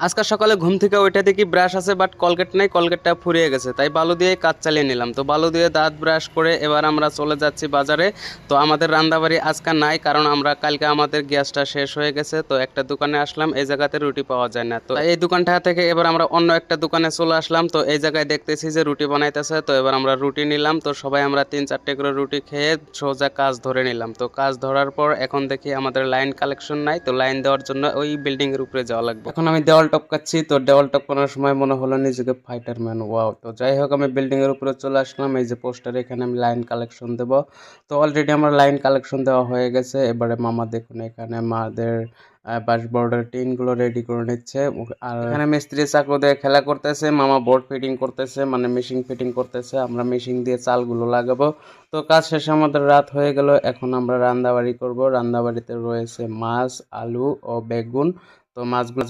আজকে সকালে ঘুম থেকে ওইটা দেখি ব্রাশ আছে বাট কলগেট নাই, কলগেটটা ফুরিয়ে গেছে, তাই বালু দিয়ে কাজ চালিয়ে নিলাম। তো বালু দিয়ে দাঁত ব্রাশ করে এবার আমরা চলে যাচ্ছি বাজারে। তো আমাদের রান্নাবাড়ি আজকে নাই, কারণ আমরা কালকে আমাদের গ্যাসটা শেষ হয়ে গেছে। তো একটা দোকানে আসলাম, এই জায়গাতে রুটি পাওয়া যায় না, তো এই দোকানটা থেকে এবার আমরা অন্য একটা দোকানে চলে আসলাম। তো এই জায়গায় দেখতেছি যে রুটি বানাইতেছে, তো এবার আমরা রুটি নিলাম। তো সবাই আমরা 3-4টে করে রুটি খেয়ে সোজা কাজ ধরে নিলাম। তো কাজ ধরার পর এখন দেখি আমাদের লাইন কালেকশন নাই, তো লাইন দেওয়ার জন্য ওই বিল্ডিং এর উপরে যাওয়া লাগবে। এখন আমি দেওয়াল টপকাচ্ছি, তো দেওয়াল টপকানোর সময় মনে হলো নিজেকে ফাইটার ম্যান, ওয়াও। তো যাই হোক, আমি বিল্ডিং এর উপরে চলে আসলাম। এই যে পোস্টার, এখানে আমি লাইন কালেকশন দেব। তো অলরেডি আমার লাইন কালেকশন দেওয়া হয়ে গেছে। এবারে মামা দেখুন এখানে মাদের বাসবোর্ডের টিন গুলো রেডি করে নিচ্ছে। আর এখানে মিস্ত্রি চাকু দিয়ে খেলা করতেছে, মামা বোর্ড ফিটিং করতেছে, মানে মেশিন ফিটিং করতেছে। আমরা মেশিন দিয়ে চালগুলো লাগাবো। তো কাজ শেষে আমাদের রাত হয়ে গেল, এখন আমরা রান্দাবাড়ি করব। রান্দাবাড়িতে রয়েছে মাছ, আলু ও বেগুন। তো মাছগুলো